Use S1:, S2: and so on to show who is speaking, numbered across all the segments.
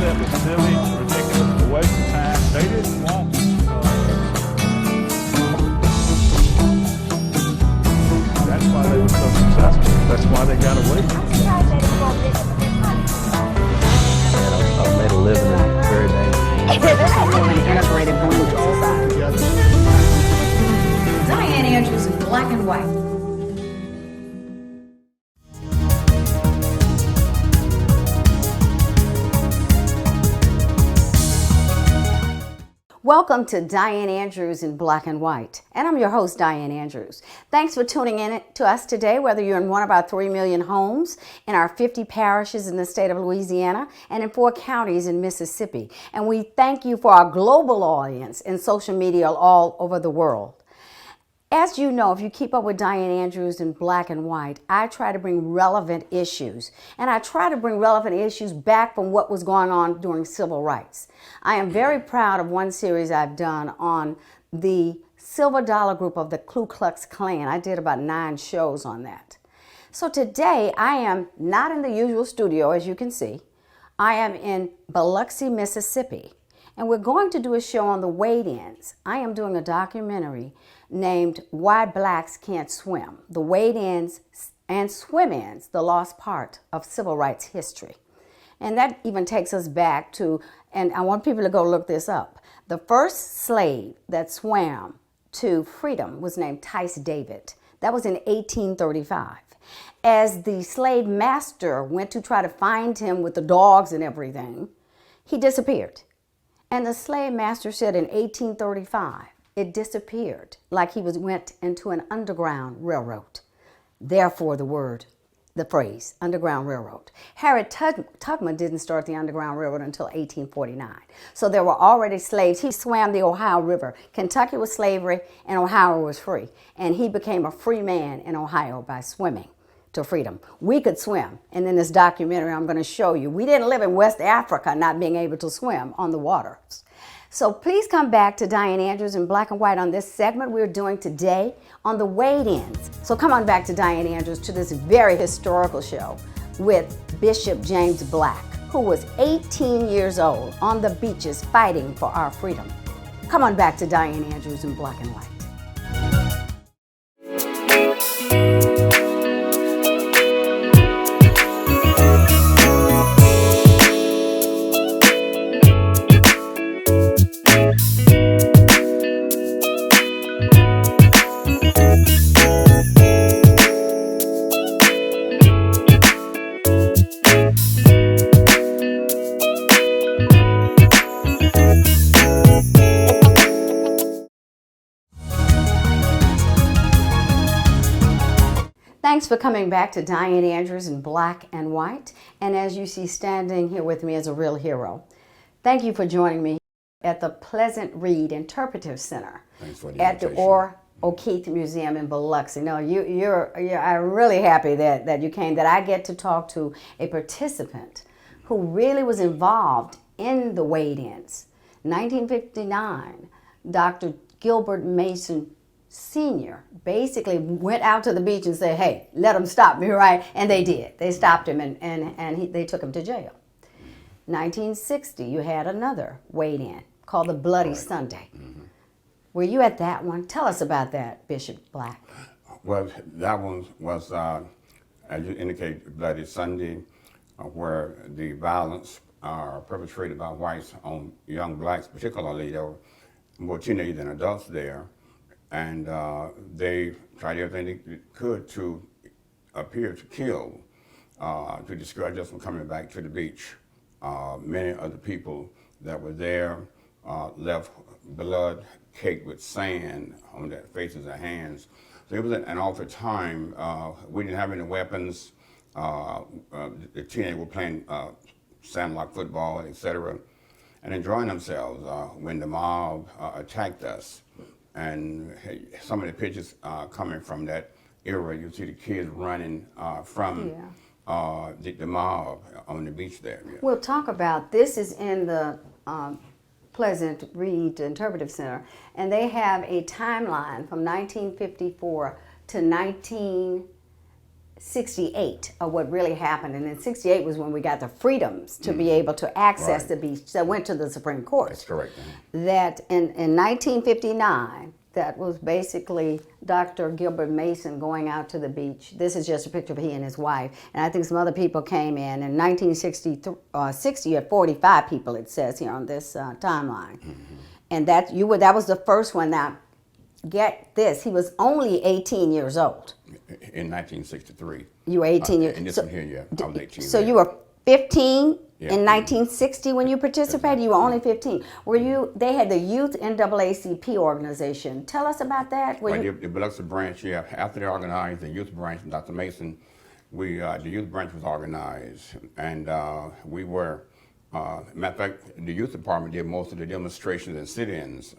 S1: that was silly, ridiculous, a waste of time. They didn't want that's why they were so successful. That's why they got away.
S2: Made a living in very dangerous.
S3: This is really an integrated blue together.
S4: Dianne Andrews in black and white. Welcome to Dianne Andrews in Black and White, and I'm your host, Dianne Andrews. Thanks for tuning in to us today, whether you're in one of our 3 million homes, in our 50 parishes in the state of Louisiana, and in 4 counties in Mississippi. And we thank you for our global audience in social media all over the world. As you know, if you keep up with Dianne Andrews in Black and White, I try to bring relevant issues. And I try to bring relevant issues back from what was going on during civil rights. I am very proud of one series I've done on the Silver Dollar Group of the Ku Klux Klan. I did about 9 shows on that. So today I am not in the usual studio, as you can see. I am in Biloxi, Mississippi. And we're going to do a show on the wade-ins. I am doing a documentary named Why Blacks Can't Swim, the wade-ins and swim-ins, the lost part of civil rights history. And that even takes us back to, and I want people to go look this up, the first slave that swam to freedom was named Tice David. That was in 1835. As the slave master went to try to find him with the dogs and everything, he disappeared. And the slave master said in 1835, it disappeared like he went into an underground railroad. Therefore, the phrase, Underground Railroad. Harriet Tubman didn't start the Underground Railroad until 1849. So there were already slaves. He swam the Ohio River. Kentucky was slavery and Ohio was free. And he became a free man in Ohio by swimming to freedom. We could swim. And in this documentary, I'm going to show you, we didn't live in West Africa not being able to swim on the waters. So please come back to Dianne Andrews in Black and White on this segment we're doing today on the wade-ins. So come on back to Dianne Andrews to this very historical show with Bishop James Black, who was 18 years old on the beaches fighting for our freedom. Come on back to Dianne Andrews in Black and White. Thanks for coming back to Dianne Andrews in Black and White. And as you see standing here with me as a real hero, thank you for joining me at the Pleasant Reed Interpretive Center at the Orr O'Keefe Museum in Biloxi. No, I'm really happy that you came, that I get to talk to a participant who really was involved in the wade-ins. 1959, Dr. Gilbert Mason Sr. basically went out to the beach and said, hey, let them stop me, right? And they did. They stopped him and they took him to jail. 1960, you had another wade-in called the Bloody Sunday. Mm-hmm. Were you at that one? Tell us about that, Bishop Black.
S5: Well, that one was, as you indicate, Bloody Sunday, where the violence perpetrated by whites on young blacks, particularly, there were more teenagers than adults there. And they tried everything they could to appear to kill, to discourage us from coming back to the beach. Many of the people that were there left blood caked with sand on their faces and hands. So it was an awful time. We didn't have any weapons. The teenagers were playing sandlot football, etc., and enjoying themselves when the mob attacked us. And some of the pictures coming from that era, you see the kids running from the mob on the beach there. Yeah.
S4: We'll talk about, this is in the Pleasant Reed Interpretive Center, and they have a timeline from 1954 to 19 68 of what really happened. And in 68 was when we got the freedoms to be able to access
S5: Right.
S4: the beach that went to the Supreme Court.
S5: That's correct.
S4: That in 1959, that was basically Dr. Gilbert Mason going out to the beach. This is just a picture of he and his wife. And I think some other people came in. In 1960, you had 45 people, it says here on this timeline. And that was the first one. Now, get this, he was only 18 years old.
S5: In 1963.
S4: You were 18 years old.
S5: And this one here, yeah, I was 18.
S4: So you were 15
S5: Yeah.
S4: in 1960 when you participated? You were only 15. They had the Youth NAACP organization. Tell us about that.
S5: The Biloxi branch, yeah. After they organized the youth branch, Dr. Mason, the youth branch was organized. And we were, matter of fact, the youth department did most of the demonstrations and sit-ins,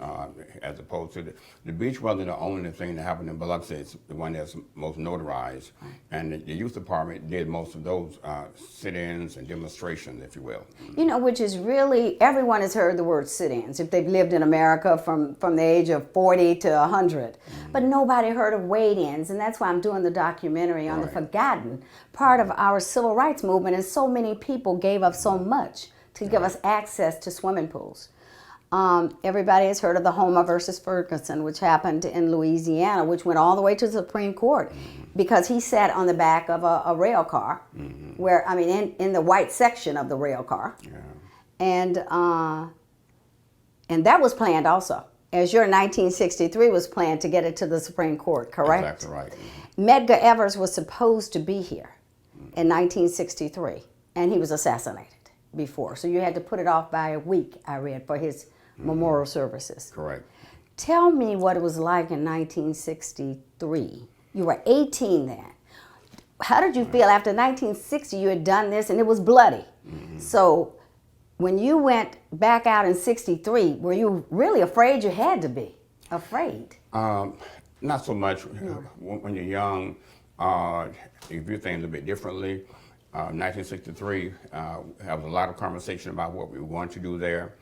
S5: as opposed to the beach wasn't the only thing that happened in Biloxi. It's the one that's most notarized. Right. And the youth department did most of those sit-ins and demonstrations, if you will.
S4: You know, which is really, everyone has heard the word sit-ins if they've lived in America from the age of 40 to 100. But nobody heard of wade-ins, and that's why I'm doing the documentary on the forgotten part of our civil rights movement, and so many people gave up so much to give us access to swimming pools. Everybody has heard of the Homer versus Ferguson, which happened in Louisiana, which went all the way to the Supreme Court because he sat on the back of a rail car, where, I mean, in the white section of the rail car. Yeah. And that was planned also, as your 1963 was planned to get it to the Supreme Court, correct?
S5: Exactly right.
S4: Medgar Evers was supposed to be here in 1963, and he was assassinated before. So you had to put it off by a week, I read, for his memorial services.
S5: Correct.
S4: Tell me what it was like in 1963. You were 18 then. How did you feel after 1960 you had done this and it was bloody? So when you went back out in 63, were you really afraid? You had to be afraid.
S5: Not so much. When you're young, you view things a bit differently. 1963, there was a lot of conversation about what we were going to do there.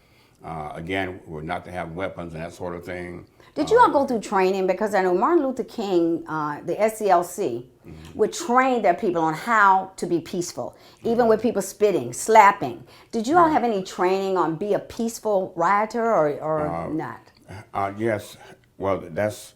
S5: Again, we're not to have weapons and that sort of thing.
S4: Did you all go through training? Because I know Martin Luther King, the SCLC, would train their people on how to be peaceful, even with people spitting, slapping. Did you all have any training on be a peaceful rioter or not?
S5: Yes. Well, that's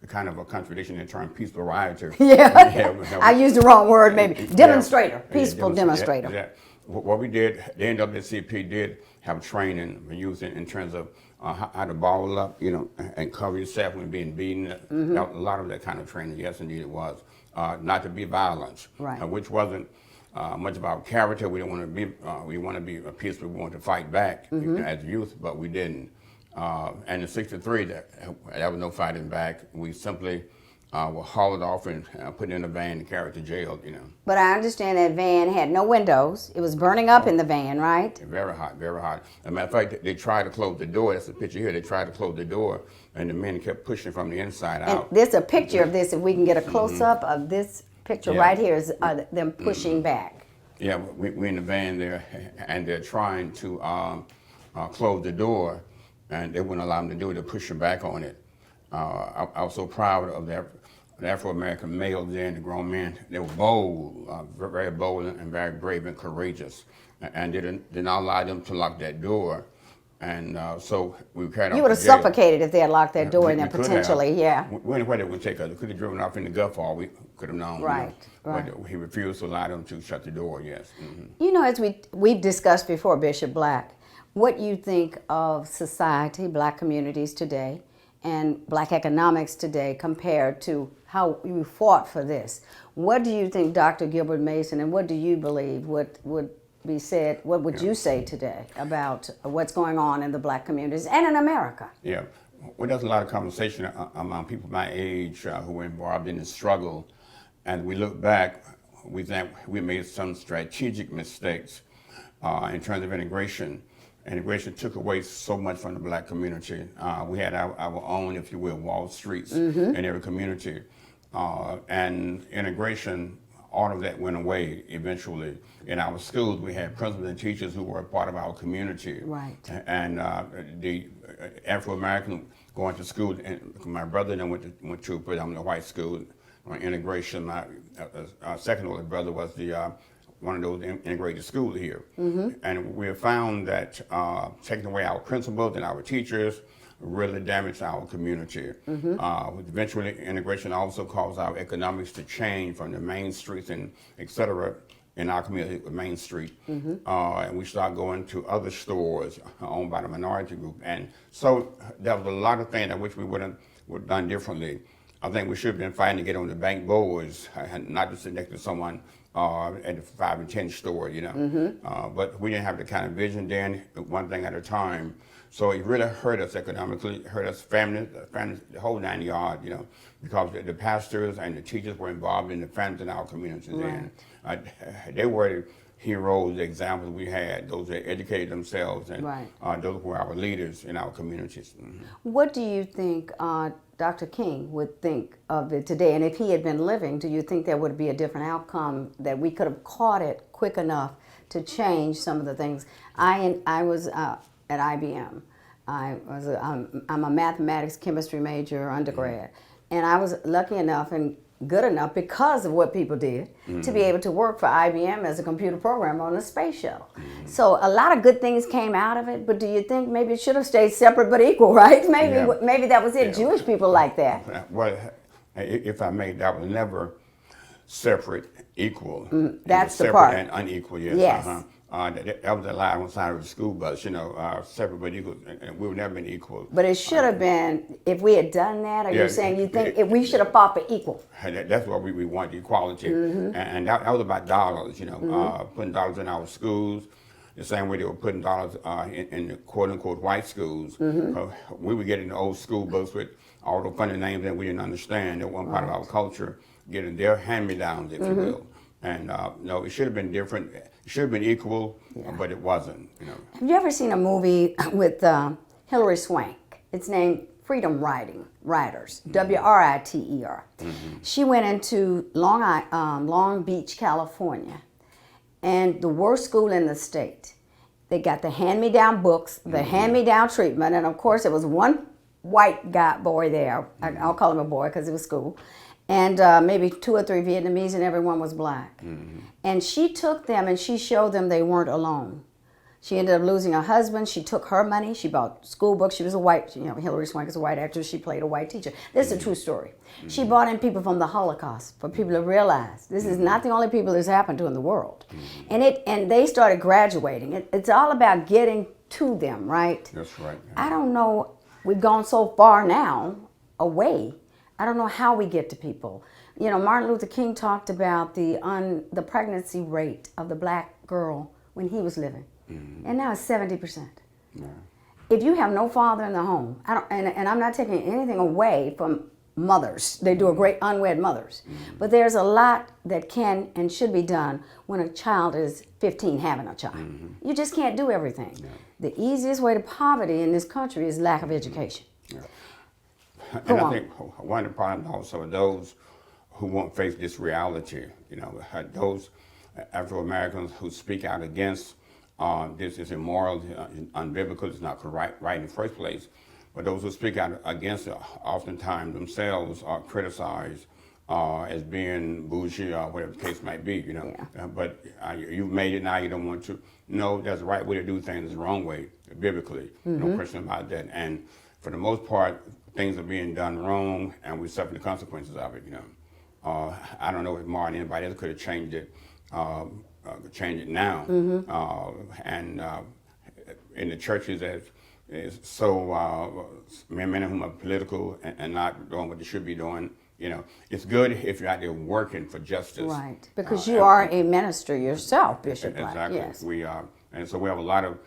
S5: kind of a contradiction in the term peaceful rioter.
S4: Yeah, I used the wrong word maybe. Demonstrator, peaceful demonstrator.
S5: Yeah. What we did, the NAACP did have training for youth in terms of how to ball up, and cover yourself when being beaten. A lot of that kind of training, yes, indeed it was. Not to be violent,
S4: right.
S5: Which wasn't much about character. We didn't want to be. We want to be peaceful. We wanted to fight back as youth, but we didn't. And in '63, there was no fighting back. We simply were hauled off and put in a van and carried to jail,
S4: But I understand that van had no windows. It was burning up in the van, right?
S5: Very hot, very hot. As a matter of fact, they tried to close the door. That's the picture here. They tried to close the door, and the men kept pushing from the inside out.
S4: And there's a picture of this. If we can get a close-up of this picture right here, is them pushing back.
S5: Yeah, we're in the van there, and they're trying to close the door, and they wouldn't allow them to do it. They're pushing back on it. I was so proud of the Afro-American males there and the grown men. They were bold, very bold and very brave and courageous. And they did not allow them to lock that door. And so we carried
S4: You would have suffocated if they had locked that door in there,
S5: we could
S4: potentially,
S5: have.
S4: yeah.
S5: Where they would take us. They could have driven off in the Gulf, or we could have known.
S4: Right, right.
S5: But he refused to allow them to shut the door, yes.
S4: As we've discussed before, Bishop Black, what you think of society, Black communities today, and Black economics today compared to how you fought for this. What do you think, Dr. Gilbert Mason, and what do you believe would be said, what would you say today about what's going on in the Black communities and in America?
S5: Yeah, well, there's a lot of conversation among people my age who were involved in the struggle, and we look back, we think we made some strategic mistakes in terms of integration. Integration took away so much from the Black community. We had our own, if you will, Wall Streets in every community. And integration, all of that went away eventually. In our schools, we had principals and teachers who were a part of our community.
S4: Right.
S5: And the Afro-American going to school, and my brother then went to a predominantly white school. on integration. My second oldest brother was the one of those integrated schools here. And we have found that taking away our principals and our teachers really damaged our community. Eventually, integration also caused our economics to change from the main streets and et cetera in our community, Main Street. And we started going to other stores owned by the minority group. And so there was a lot of things I wish we would have done differently. I think we should have been fighting to get on the bank boards, not to sit next to someone at the 5 and 10 store, you know. But we didn't have the kind of vision then, one thing at a time. So it really hurt us economically, hurt us family, the whole 9 yards, you know, because the pastors and the teachers were involved in the families in our communities.
S4: Right.
S5: And they were the heroes, the examples we had, those that educated themselves, and those were our leaders in our communities.
S4: What do you think Dr. King would think of it today? And if he had been living, do you think there would be a different outcome, that we could have caught it quick enough to change some of the things? I was at IBM. I'm a mathematics chemistry major undergrad, and I was lucky enough and good enough because of what people did to be able to work for IBM as a computer programmer on a space shuttle. So a lot of good things came out of it, but do you think maybe it should have stayed separate but equal, right? Maybe that was it. Jewish people like that.
S5: Well, if I may, that was never separate, equal.
S4: That's the
S5: separate
S4: part.
S5: And unequal, yes.
S4: Yes.
S5: That was a lie on the side of the school bus, you know, separate but equal, and we've never been equal.
S4: But it should have been, if we had done that, are you saying you think we should have fought for equal?
S5: That's what we want, equality. And that was about dollars, you know, putting dollars in our schools, the same way they were putting dollars in the quote-unquote white schools. We were getting the old school books with all the funny names that we didn't understand, that weren't part of our culture, getting their hand-me-downs, if you will. And no, it should have been different. It should have been equal, but it wasn't. You know.
S4: Have you ever seen a movie with Hilary Swank? It's named Freedom Riders, WRITER. She went into Long Beach, California, and the worst school in the state. They got the hand-me-down books, the hand-me-down treatment, and of course there was one white boy there. I'll call him a boy because it was school. And maybe 2 or 3 Vietnamese, and everyone was black. And she took them and she showed them they weren't alone. She ended up losing her husband. She took her money. She bought school books. She was a white, you know, Hilary Swank is a white actress. She played a white teacher. This is a true story. She brought in people from the Holocaust for people to realize this is not the only people this happened to in the world. And they started graduating. It's all about getting to them, right?
S5: That's right.
S4: I don't know. We've gone so far now away. I don't know how we get to people. You know, Martin Luther King talked about the pregnancy rate of the black girl when he was living, and now it's 70%. If you have no father in the home, and I'm not taking anything away from mothers. They do a great unwed mothers, but there's a lot that can and should be done when a child is 15 having a child. You just can't do everything. The easiest way to poverty in this country is lack of education.
S5: And I think one of the problems also are those who won't face this reality, you know, those Afro-Americans who speak out against this is immoral, unbiblical, it's not right in the first place. But those who speak out against it oftentimes themselves are criticized as being bougie or whatever the case might be, you know. But you've made it, now you don't want to. No, that's the right way to do things, the wrong way, biblically, no question about that. And for the most part, things are being done wrong, and we suffer the consequences of it. You know, I don't know if Martin, anybody else could have changed it, now. And in the churches, that is so men and whom are political and not doing what they should be doing. You know, it's good if you're out there working for justice. Right,
S4: because you are a minister yourself, Bishop Black.
S5: Exactly.
S4: Yes.
S5: We are, and so we have a lot of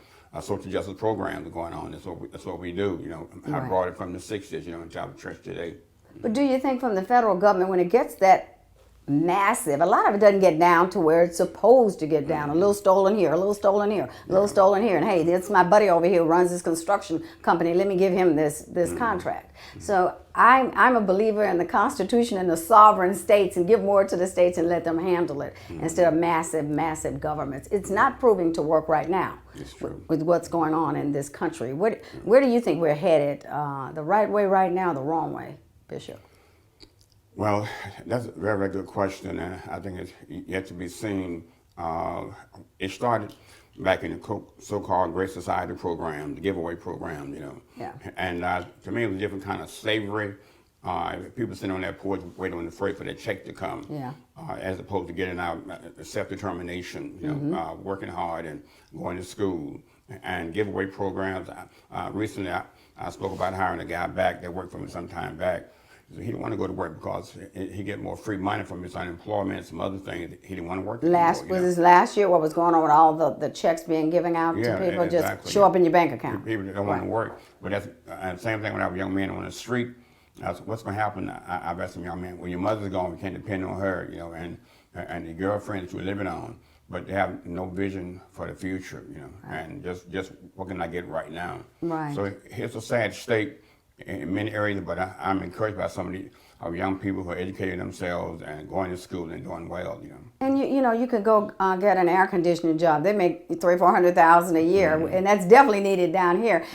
S5: social justice programs going on. That's what we do. You know, I brought it from the 60s, you know, into our church today.
S4: But do you think from the federal government, when it gets that massive, a lot of it doesn't get down to where it's supposed to get down. A little stolen here, a little stolen here, a little stolen here, and hey, that's my buddy over here who runs this construction company. Let me give him this contract. So I'm a believer in the Constitution and the sovereign states, and give more to the states and let them handle it instead of massive governments. It's not proving to work right now with what's going on in this country. Where do you think we're headed? The right way right now, the wrong way, Bishop?
S5: Well, that's a very, very good question, and I think it's yet to be seen. It started back in the so-called Great Society program, the giveaway program,
S4: Yeah.
S5: And to me, it was a different kind of slavery. People sitting on that porch waiting on the freight for their check to come,
S4: Yeah.
S5: As opposed to getting out self-determination, working hard and going to school and giveaway programs. Recently, I spoke about hiring a guy back that worked for me some time back. He didn't want to go to work because he get more free money from his unemployment and some other things. He didn't want to work anymore,
S4: Was this last year? What was going on with all the checks being given out to people?
S5: Exactly.
S4: Just show up in your bank account.
S5: People don't want to work. But that's the same thing when I was a young man on the street. I said, what's going to happen? I've asked some young men, when your mother's gone, we can't depend on her, and the girlfriend that you're living on. But they have no vision for the future, and just what can I get right now?
S4: Right.
S5: So it's a sad state in many areas, but I'm encouraged by some of the young people who are educating themselves and going to school and doing well,
S4: And you could go get an air conditioning job. They make $300,000-400,000 a year, and that's definitely needed down here.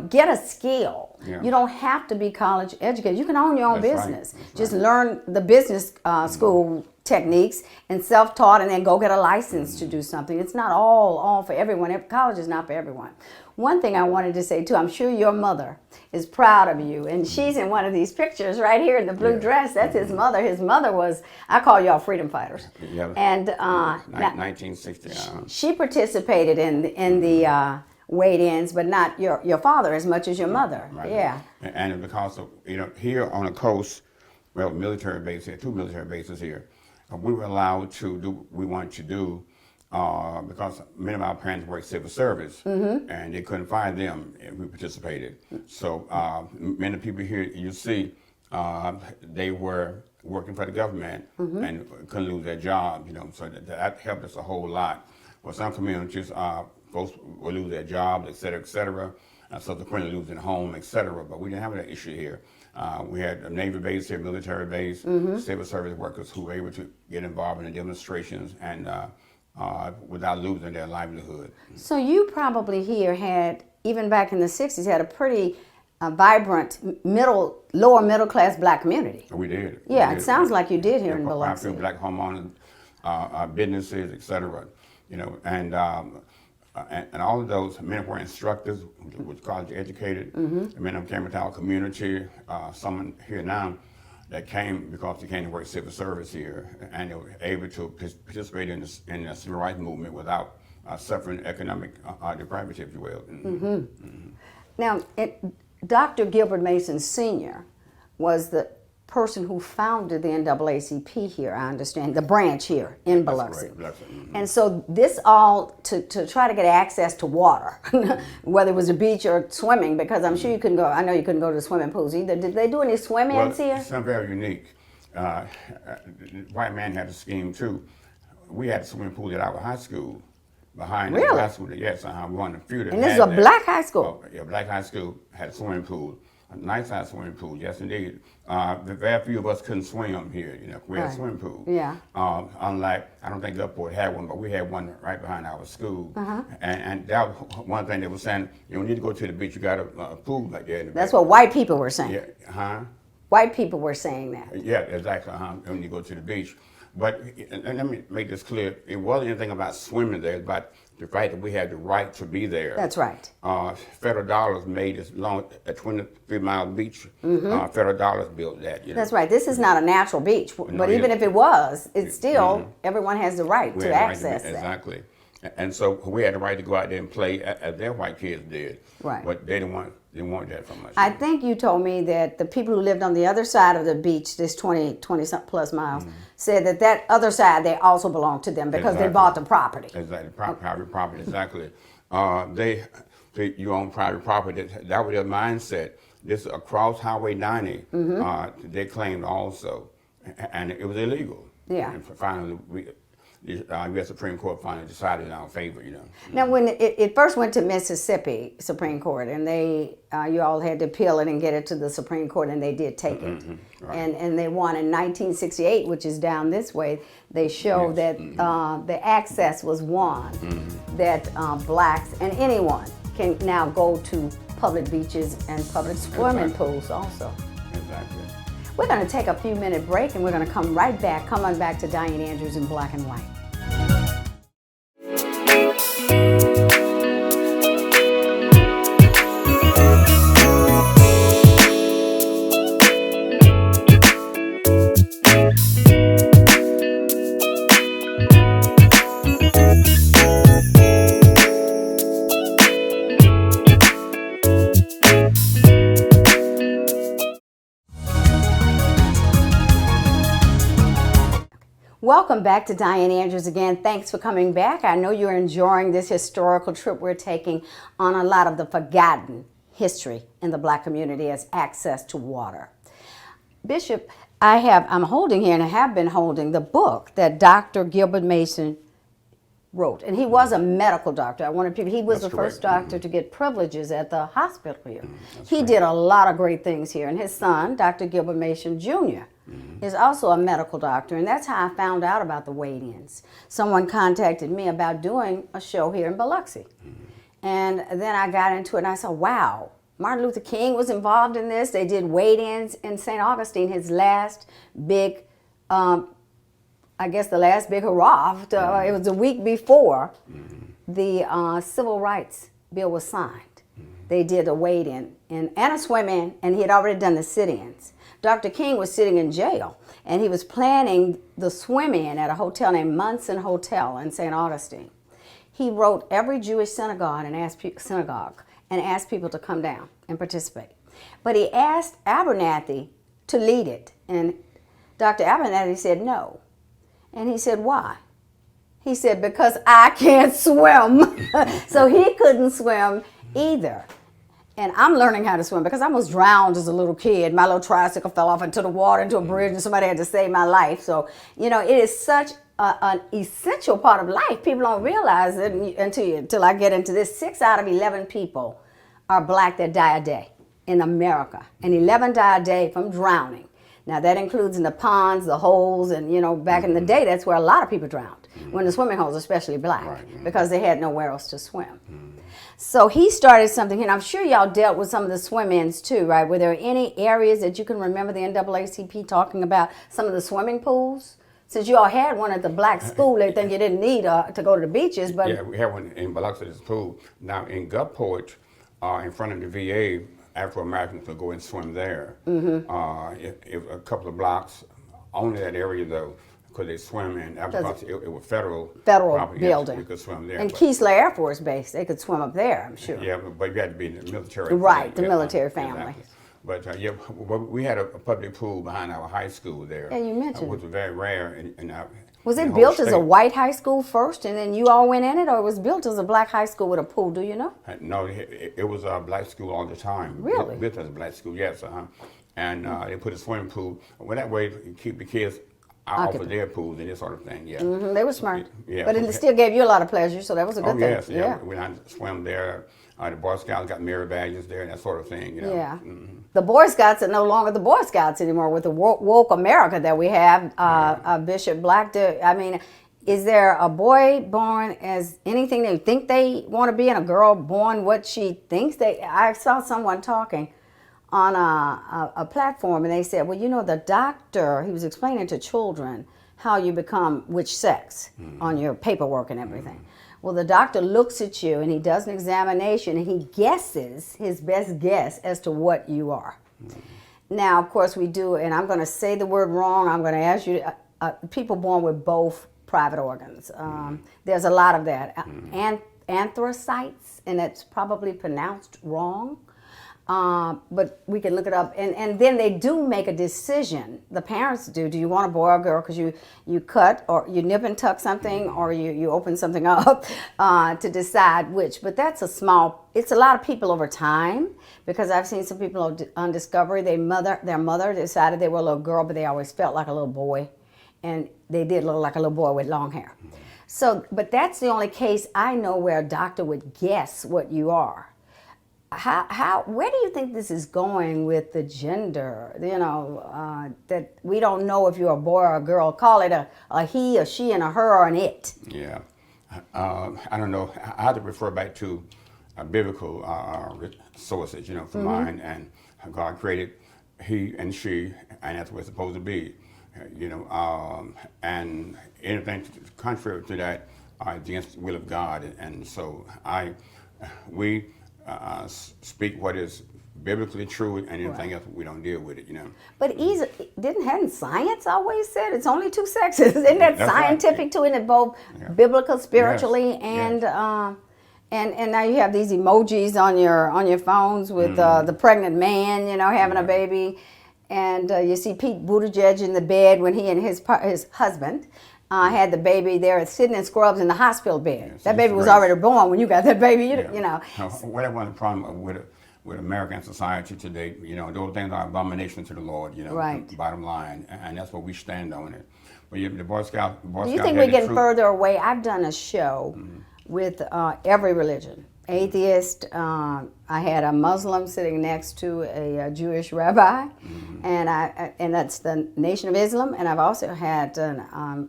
S4: Get a skill.
S5: Yeah.
S4: You don't have to be college educated. You can own your own
S5: That's right.
S4: business.
S5: That's
S4: Just
S5: right.
S4: learn the business school techniques and self-taught, and then go get a license to do something. It's not all for everyone. College is not for everyone. One thing I wanted to say too, I'm sure your mother is proud of you, and she's in one of these pictures right here in the blue dress. That's his mother. His mother was, I call y'all freedom fighters.
S5: Yeah.
S4: And
S5: 1960.
S4: she participated in the weigh-ins, but not your father as much as your mother.
S5: Right.
S4: Yeah.
S5: And because of here on the coast, well, military base here, 2 military bases here, we were allowed to do what we wanted to do because many of our parents worked civil service, and they couldn't find them if we participated. So many people here you see, they were working for the government and couldn't lose their job. So that helped us a whole lot. For some communities, folks will lose their jobs, et cetera, and subsequently losing home, et cetera. But we didn't have that issue here. We had a Navy base here, military base, civil service workers who were able to get involved in the demonstrations and without losing their livelihood.
S4: So you probably here had, even back in the 60s, had a pretty vibrant lower middle class black community.
S5: We did.
S4: Yeah,
S5: We did.
S4: it sounds like you did here in
S5: Quite a
S4: Biloxi.
S5: few black homeowners, businesses, et cetera. And all of those men were instructors, was college educated. And many of them came into our community. Some here now that came because they came to work civil service here, and they were able to participate in the civil rights movement without suffering economic depravity, if you will.
S4: Now, Dr. Gilbert Mason Sr. was the person who founded the NAACP here, I understand, the branch here in Biloxi. And so this all to try to get access to water, whether it was a beach or swimming, because I'm sure you couldn't go, I know you couldn't go to the swimming pools either. Did they do any swim-ins here?
S5: It's very unique. White man had a scheme too. We had a swimming pool at our high school. Behind the high school, yes, we won a few that
S4: And this is
S5: had
S4: a
S5: that.
S4: black high school?
S5: Yeah, black high school had a swimming pool. A nice size swimming pool, yes indeed. Very few of us couldn't swim here, we had a swimming pool.
S4: Yeah.
S5: Unlike, I don't think Gulfport had one, but we had one right behind our school. And that was one thing they were saying, you don't need to go to the beach, you got a pool like that in the
S4: That's
S5: back.
S4: what white people were saying.
S5: Yeah,
S4: White people were saying that.
S5: yeah, exactly, you don't need to go to the beach. But and let me make this clear, it wasn't anything about swimming there, it's about the fact that we had the right to be there.
S4: That's right.
S5: Federal dollars made as long a 23-mile beach. Federal dollars built that.
S4: That's right. This is not a natural beach, but even if it was, it's still, everyone has the right to access that.
S5: Exactly. And so we had the right to go out there and play as their white kids did.
S4: Right.
S5: But they didn't want that from us.
S4: I think you told me that the people who lived on the other side of the beach, this 20 plus miles, said that other side, they also belonged to them because they bought the property.
S5: Exactly, private property, exactly. You own private property. That was their mindset. This across Highway 90, they claimed also, and it was illegal.
S4: Yeah.
S5: And finally, the U.S. Supreme Court finally decided in our favor,
S4: Now, when it first went to Mississippi Supreme Court, and you all had to appeal it and get it to the Supreme Court, and they did take it.
S5: Right.
S4: And they won in 1968, which is down this way. They show that the access was won, that blacks and anyone can now go to public beaches and public swimming pools also.
S5: Exactly.
S4: We're going to take a few minute break and we're going to come right back. Come on back to Dianne Andrews in Black and White. Welcome back to Dianne Andrews again. Thanks for coming back. I know you're enjoying this historical trip we're taking on a lot of the forgotten history in the Black community as access to water. Bishop, I'm holding here and I have been holding the book that Dr. Gilbert Mason wrote. And he was a medical doctor. I wanted people, he was the first doctor to get privileges at the hospital here. He did a lot of great things here. And his son, Dr. Gilbert Mason Jr., is also a medical doctor, and that's how I found out about the wait-ins. Someone contacted me about doing a show here in Biloxi. And then I got into it and I said, wow, Martin Luther King was involved in this. They did wait-ins in St. Augustine, his last big, I guess the last big hurrah. It was a week before the Civil Rights Bill was signed. They did a wait-in and a swim-in, and he had already done the sit-ins. Dr. King was sitting in jail, and he was planning the swim-in at a hotel named Munson Hotel in St. Augustine. He wrote every Jewish synagogue and asked people to come down and participate. But he asked Abernathy to lead it, and Dr. Abernathy said no. And he said, why? He said, because I can't swim. So he couldn't swim either. And I'm learning how to swim because I almost drowned as a little kid. My little tricycle fell off into the water, into a bridge, and somebody had to save my life. So, you know, it is such an essential part of life. People don't realize it until I get into this. 6 out of 11 people are Black that die a day in America. And 11 die a day from drowning. Now, that includes in the ponds, the holes, and, you know, back in the day, that's where a lot of people drowned. When the swimming holes, especially Black, because they had nowhere else to swim. So he started something, and I'm sure y'all dealt with some of the swim-ins too, right? Were there any areas that you can remember the NAACP talking about some of the swimming pools? Since you all had one at the Black school, they think you didn't need to go to the beaches, but...
S5: Yeah, we have one in Biloxi, this pool. Now, in Gulfport, in front of the VA, Afro-Americans could go and swim there. If a couple of blocks, only that area though, because they swim in, because it was federal property,
S4: building.
S5: Yes, we could swim there.
S4: And Keesler Air Force Base, they could swim up there, I'm sure.
S5: Yeah, but you had to be in the military.
S4: Right, the military family.
S5: Exactly. But yeah, we had a public pool behind our high school there.
S4: Yeah, you mentioned.
S5: Which was very rare in our...
S4: Was it built as a white high school first, and then you all went in it, or it was built as a Black high school with a pool? Do you know?
S5: No, it was a Black school all the time.
S4: Really?
S5: Built as a Black school, yes. And they put a swimming pool. Well, that way you keep the kids off of their pools and this sort of thing. Yeah.
S4: They were smart.
S5: Yeah.
S4: But it still gave you a lot of pleasure, so that was a good thing.
S5: Yes, yeah. We swam there. The Boy Scouts got merit badges there and that sort of thing. You know?
S4: Yeah. The Boy Scouts are no longer the Boy Scouts anymore with the woke America that we have. Bishop Black, I mean, is there a boy born as anything they think they want to be and a girl born what she thinks they... I saw someone talking on a platform, and they said, well, you know, the doctor, he was explaining to children how you become which sex on your paperwork and everything. Well, the doctor looks at you and he does an examination and he guesses his best guess as to what you are. Now, of course, we do, and I'm going to say the word wrong. I'm going to ask you, people born with both private organs. There's a lot of that. Anthracites, and it's probably pronounced wrong. But we can look it up, and then they do make a decision. The parents do. Do you want a boy or girl? Because you cut or you nip and tuck something, or you open something up to decide which. But that's it's a lot of people over time, because I've seen some people on Discovery. Their mother decided they were a little girl, but they always felt like a little boy, and they did look like a little boy with long hair. So, but that's the only case I know where a doctor would guess what you are. Where do you think this is going with the gender? You know, that we don't know if you're a boy or a girl. Call it a he, a she, and a her, or an it.
S5: Yeah. I don't know. I have to refer back to biblical sources, you know, for mine. And God created he and she, and that's what it's supposed to be. And anything contrary to that are against the will of God. And so we speak what is biblically true, and anything else we don't deal with it.
S4: But hadn't science always said it's only two sexes? Isn't that
S5: That's
S4: scientific
S5: right.
S4: too? Isn't it both biblical, spiritually, and and now you have these emojis on your phones with the pregnant man, having a baby, and you see Pete Buttigieg in the bed when he and his husband had the baby there sitting in scrubs in the hospital bed.
S5: Yes,
S4: that baby was
S5: right.
S4: already born when you got that baby. You know.
S5: Whatever one of the problem with American society today, those things are abomination to the Lord.
S4: Right.
S5: Bottom line, and that's what we stand on it. But the Boy Scout.
S4: Do you think we're getting further away? I've done a show with every religion. Atheist. I had a Muslim sitting next to a Jewish rabbi, and that's the Nation of Islam. And I've also had a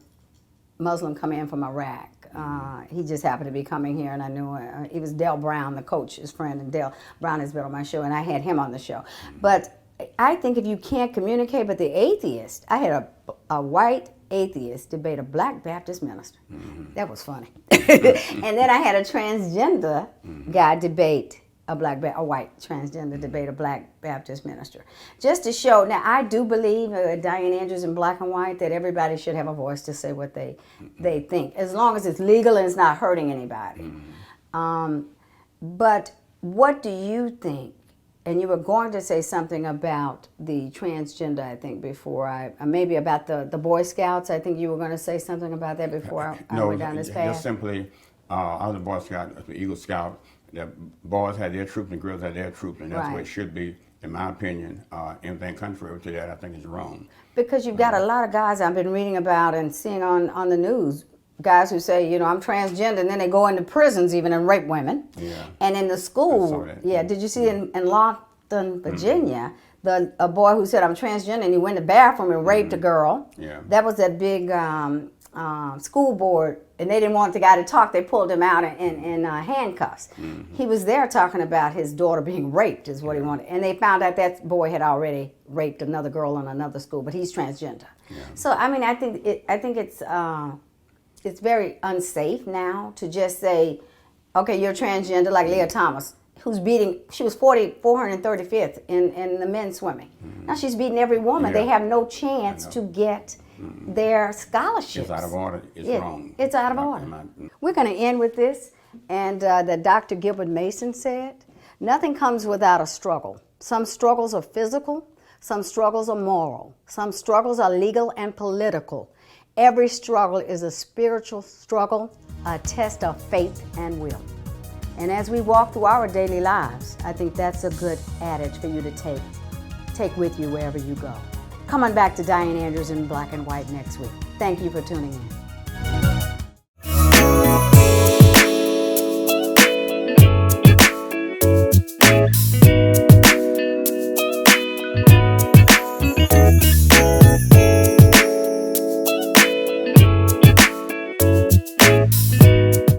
S4: Muslim come in from Iraq. He just happened to be coming here, and I knew he was Dale Brown, the coach, his friend, and Dale Brown has been on my show, and I had him on the show. But I think if you can't communicate, but the atheist, I had a white atheist debate a black Baptist minister. That was funny. And then I had a transgender guy debate a white transgender debate a black Baptist minister. Just to show, now I do believe, Dianne Andrews in Black and White, that everybody should have a voice to say what they think, as long as it's legal and it's not hurting anybody. But what do you think? And you were going to say something about the transgender, I think, before maybe about the Boy Scouts. I think you were going to say something about that before I went down this path.
S5: Just simply, I was a Boy Scout, the Eagle Scout. The boys had their troop and the girls had their troop, and that's the way it should be, in my opinion. Anything contrary to that, I think is wrong. Because
S4: you've got a lot of guys I've been reading about and seeing on the news, guys who say, I'm transgender, and then they go into prisons even and rape women. Yeah. And in the school, did you see in Lawton, Virginia, a boy who said, I'm transgender, and he went to the bathroom and raped a girl. Yeah. That was that big school board, and they didn't want the guy to talk. They pulled him out in handcuffs. He was there talking about his daughter being raped is what he wanted. And they found out that boy had already raped another girl in another school, but he's transgender. Yeah. So, I think it's very unsafe now to just say, okay, you're transgender, like Leah Thomas, she was 435th in the men's swimming. Now she's beating every woman. They have no chance to get their scholarships.
S5: It's out of order. It's wrong.
S4: It's out of order. We're going to end with this. And that Dr. Gilbert Mason said, nothing comes without a struggle. Some struggles are physical. Some struggles are moral. Some struggles are legal and political. Every struggle is a spiritual struggle, a test of faith and will. And as we walk through our daily lives, I think that's a good adage for you to take with you wherever you go. Come on back to Dianne Andrews in Black and White next week. Thank you for tuning in.